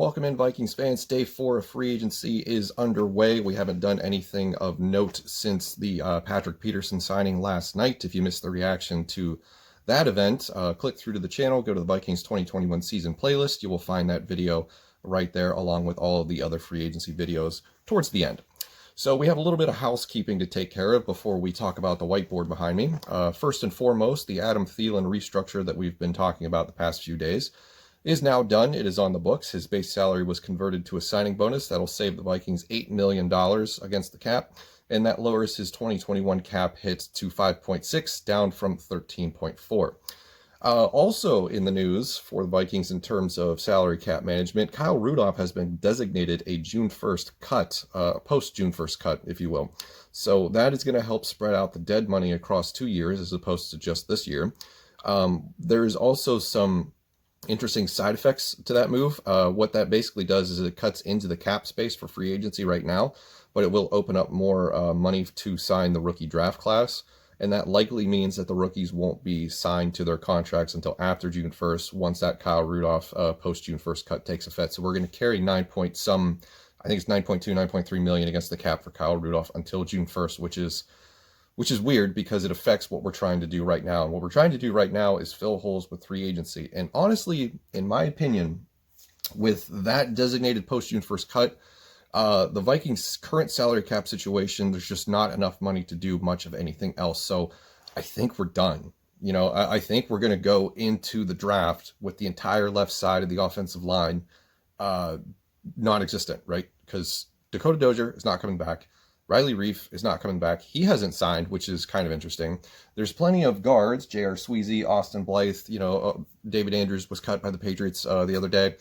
Welcome in, Vikings fans. Day 4 of free agency is underway. We haven't done anything of note since the Patrick Peterson signing last night. If you missed the reaction to that event, click through to the channel, go to the Vikings 2021 season playlist. You will find that video right there, along with all of the other free agency videos towards the end. So we have a little bit of housekeeping to take care of before we talk about the whiteboard behind me. First and foremost, the Adam Thielen restructure that we've been talking about the past few days is now done. It is on the books. His base salary was converted to a signing bonus. That'll save the Vikings $8 million against the cap, and that lowers his 2021 cap hit to 5.6, down from 13.4. Also in the news for the Vikings in terms of salary cap management, Kyle Rudolph has been designated a June 1st cut, post-June 1st cut, if you will. So that is going to help spread out the dead money across 2 years as opposed to just this year. There is also some interesting side effects to that move. What that basically does is it cuts into the cap space for free agency right now, but it will open up more money to sign the rookie draft class. And that likely means that the rookies won't be signed to their contracts until after June 1st, once that Kyle Rudolph post-June 1st cut takes effect. So we're going to carry I think it's 9.2, 9.3 million against the cap for Kyle Rudolph until June 1st, which is weird because it affects what we're trying to do right now. And what we're trying to do right now is fill holes with free agency. And honestly, in my opinion, with that designated post-June 1st cut, the Vikings' current salary cap situation, there's just not enough money to do much of anything else. So I think we're done. You know, I think we're going to go into the draft with the entire left side of the offensive line non-existent, right? Because Dakota Dozier is not coming back. Riley Reef is not coming back. He hasn't signed, which is kind of interesting. There's plenty of guards, J.R. Sweezy, Austin Blythe, David Andrews was cut by the Patriots the other day.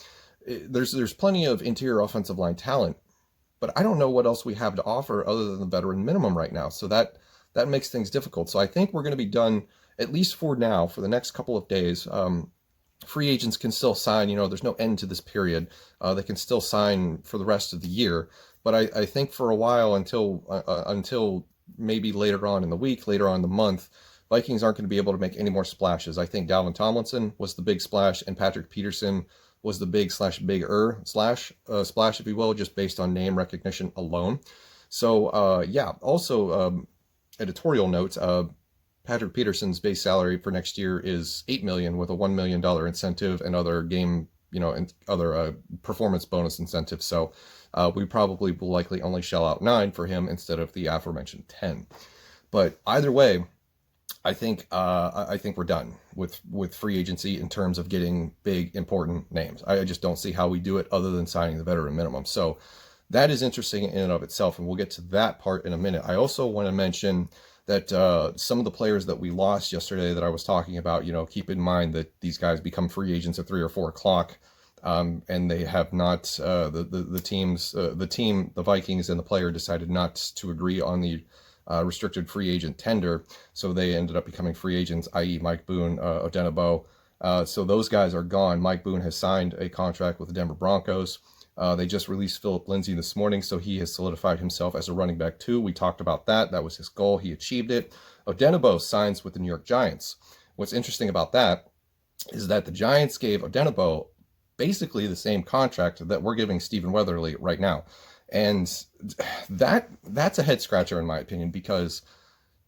There's plenty of interior offensive line talent, but I don't know what else we have to offer other than the veteran minimum right now. So that makes things difficult. So I think we're going to be done, at least for now, for the next couple of days. Free agents can still sign, there's no end to this period. They can still sign for the rest of the year. But I think for a while, until maybe later on in the week, later on in the month, Vikings aren't going to be able to make any more splashes. I think Dalvin Tomlinson was the big splash, and Patrick Peterson was the bigger splash, if you will, just based on name recognition alone. So, yeah, also editorial note, Patrick Peterson's base salary for next year is $8 million with a $1 million incentive and other game, and other performance bonus incentives. So we probably will likely only shell out 9 for him instead of the aforementioned 10. But either way, I think we're done with free agency in terms of getting big, important names. I just don't see how we do it other than signing the veteran minimum. So that is interesting in and of itself, and we'll get to that part in a minute. I also want to mention that some of the players that we lost yesterday that I was talking about, keep in mind that these guys become free agents at 3 or 4 o'clock, and they have not, the Vikings and the player decided not to agree on the restricted free agent tender, so they ended up becoming free agents, i.e. Mike Boone, Odenigbo. So those guys are gone. Mike Boone has signed a contract with the Denver Broncos. They just released Philip Lindsay this morning, so he has solidified himself as a running back too. We talked about that. That was his goal. He achieved it. Odenigbo signs with the New York Giants. What's interesting about that is that the Giants gave Odenigbo basically the same contract that we're giving Stephen Weatherly right now. And that's a head scratcher in my opinion, because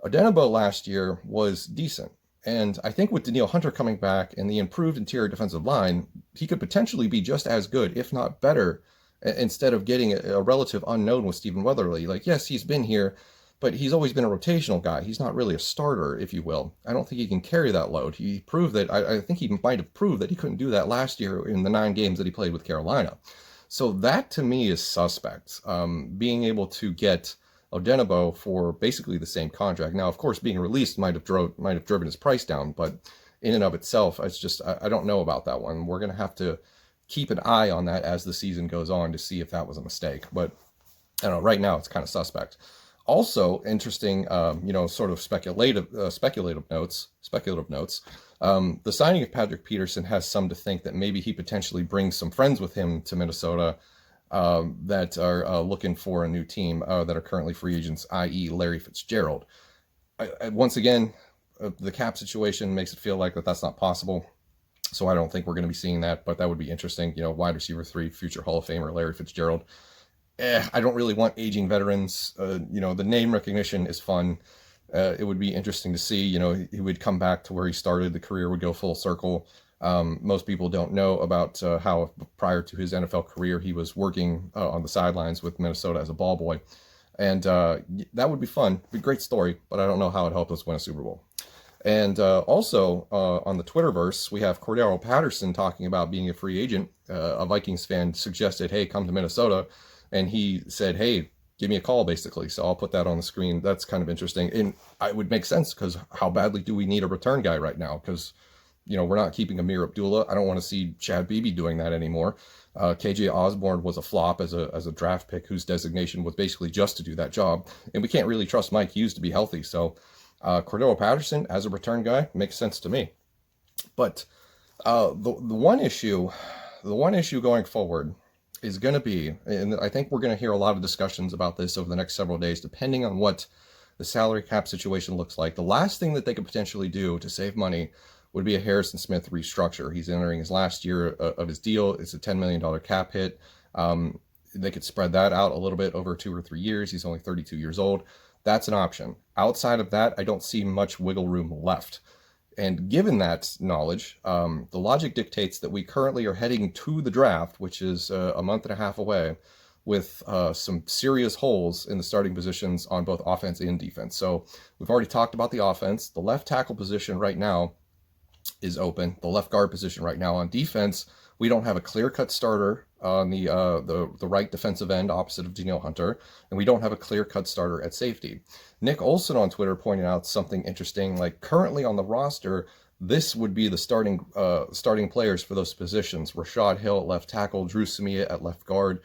Odenigbo last year was decent. And I think with Danielle Hunter coming back and the improved interior defensive line, he could potentially be just as good, if not better, instead of getting a relative unknown with Stephen Weatherly. Like, yes, he's been here, but he's always been a rotational guy. He's not really a starter, if you will. I don't think he can carry that load. He proved that, I think he might have proved that he couldn't do that last year in the 9 games that he played with Carolina. So that to me is suspect. Being able to get Odenigbo for basically the same contract. Now, of course, being released might have driven his price down, but in and of itself, it's just, I don't know about that one. We're going to have to keep an eye on that as the season goes on to see if that was a mistake. But I don't know, right now it's kind of suspect. Also interesting, sort of speculative notes. The signing of Patrick Peterson has some to think that maybe he potentially brings some friends with him to Minnesota that are looking for a new team that are currently free agents, i.e. Larry Fitzgerald. Once again, the cap situation makes it feel like that's not possible. So I don't think we're going to be seeing that, but that would be interesting. Wide receiver 3, future Hall of Famer Larry Fitzgerald. I don't really want aging veterans. The name recognition is fun. It would be interesting to see, he would come back to where he started. The career would go full circle. Most people don't know about how prior to his NFL career, he was working on the sidelines with Minnesota as a ball boy. And that would be fun. It'd be a great story, but I don't know how it helped us win a Super Bowl. And also on the Twitterverse, we have Cordero Patterson talking about being a free agent. A Vikings fan suggested, hey, come to Minnesota. And he said, hey, give me a call, basically. So I'll put that on the screen. That's kind of interesting. And it would make sense, because how badly do we need a return guy right now? Because, we're not keeping Amir Abdullah. I don't want to see Chad Beebe doing that anymore. KJ Osborne was a flop as a draft pick whose designation was basically just to do that job. And we can't really trust Mike Hughes to be healthy. So Cordero Patterson as a return guy makes sense to me. But the one issue going forward is going to be, and I think we're going to hear a lot of discussions about this over the next several days, depending on what the salary cap situation looks like. The last thing that they could potentially do to save money would be a Harrison Smith restructure. He's entering his last year of his deal. It's a $10 million cap hit. They could spread that out a little bit over 2 or 3 years. He's only 32 years old. That's an option. Outside of that, I don't see much wiggle room left. And given that knowledge, the logic dictates that we currently are heading to the draft, which is a month and a half away, with some serious holes in the starting positions on both offense and defense. So we've already talked about the offense. The left tackle position right now is open. The left guard position right now. On defense, we don't have a clear-cut starter on the right defensive end opposite of Danielle Hunter, and we don't have a clear-cut starter at safety. Nick Olson on Twitter pointed out something interesting, like currently on the roster, this would be the starting players for those positions. Rashad Hill at left tackle, Drew Samia at left guard,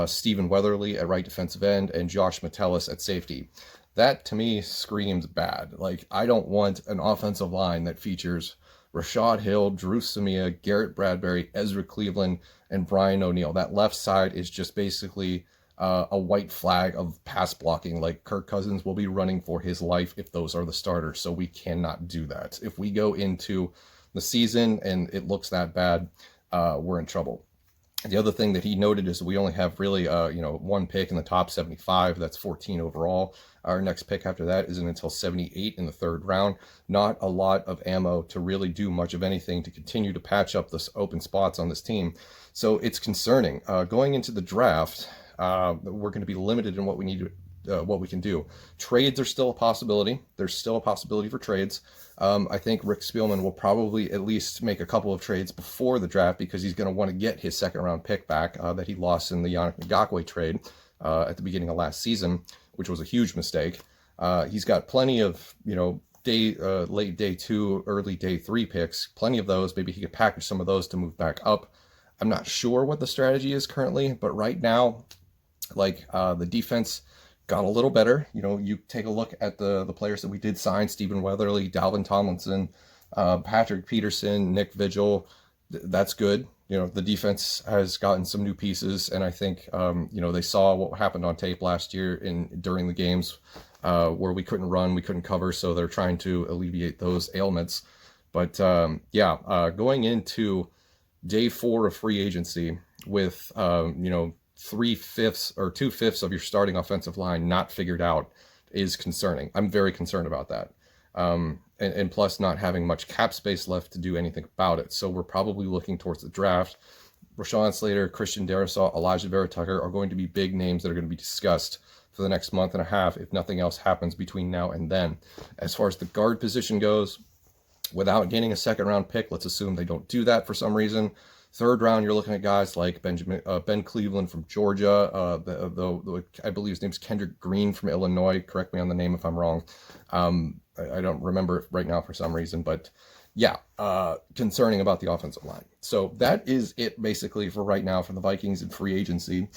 Stephen Weatherly at right defensive end, and Josh Metellus at safety. That, to me, screams bad. Like, I don't want an offensive line that features Rashad Hill, Drew Samia, Garrett Bradbury, Ezra Cleveland, and Brian O'Neill. That left side is just basically a white flag of pass blocking. Like, Kirk Cousins will be running for his life if those are the starters. So we cannot do that. If we go into the season and it looks that bad, we're in trouble. The other thing that he noted is we only have really, one pick in the top 75. That's 14 overall. Our next pick after that isn't until 78 in the 3rd round. Not a lot of ammo to really do much of anything to continue to patch up the open spots on this team. So it's concerning. Going into the draft, we're going to be limited in what we need to, what we can do. Trades are still a possibility. There's still a possibility for trades. I think Rick Spielman will probably at least make a couple of trades before the draft, because he's going to want to get his 2nd round pick back that he lost in the Yannick Ngakoue trade at the beginning of last season, which was a huge mistake. He's got plenty of, late day 2, early day 3 picks, plenty of those. Maybe he could package some of those to move back up. I'm not sure what the strategy is currently, but right now, the defense got a little better. You take a look at the players that we did sign: Stephen Weatherly, Dalvin Tomlinson, Patrick Peterson, Nick Vigil. That's good. The defense has gotten some new pieces, and I think, they saw what happened on tape last year during the games where we couldn't run, we couldn't cover, so they're trying to alleviate those ailments. But going into day 4 of free agency with 3/5 or 2/5 of your starting offensive line not figured out is concerning. I'm very concerned about that. And plus not having much cap space left to do anything about it. So we're probably looking towards the draft. Rashawn Slater, Christian Darrisaw, Elijah Vera Tucker are going to be big names that are going to be discussed for the next month and a half if nothing else happens between now and then. As far as the guard position goes, without getting a 2nd round pick, let's assume they don't do that for some reason. 3rd round, you're looking at guys like Ben Cleveland from Georgia. I believe his name's Kendrick Green from Illinois. Correct me on the name if I'm wrong. I don't remember it right now for some reason, but yeah, concerning about the offensive line. So that is it basically for right now for the Vikings in free agency.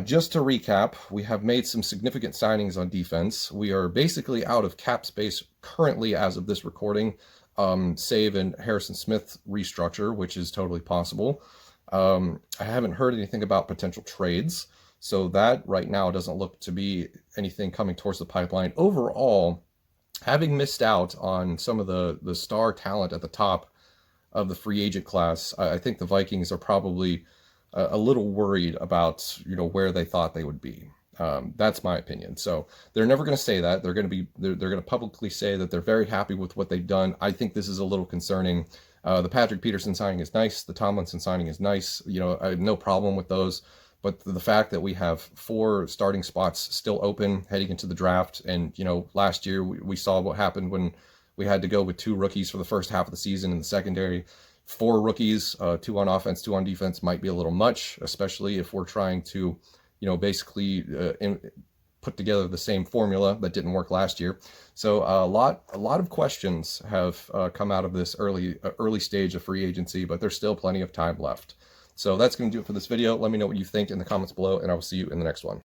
Just to recap, we have made some significant signings on defense. We are basically out of cap space currently as of this recording, save in Harrison Smith restructure, which is totally possible. I haven't heard anything about potential trades, so that right now doesn't look to be anything coming towards the pipeline. Overall, having missed out on some of the star talent at the top of the free agent class, I think the Vikings are probably a little worried about, where they thought they would be. That's my opinion. So they're never going to say that. They're going to publicly say that they're very happy with what they've done. I think this is a little concerning. The Patrick Peterson signing is nice. The Tomlinson signing is nice. I have no problem with those. But the fact that we have 4 starting spots still open heading into the draft, and last year we saw what happened when we had to go with 2 rookies for the first half of the season in the secondary. 4 rookies, 2 on offense, 2 on defense might be a little much, especially if we're trying to, basically put together the same formula that didn't work last year. So a lot of questions have come out of this early stage of free agency, but there's still plenty of time left. So that's going to do it for this video. Let me know what you think in the comments below, and I will see you in the next one.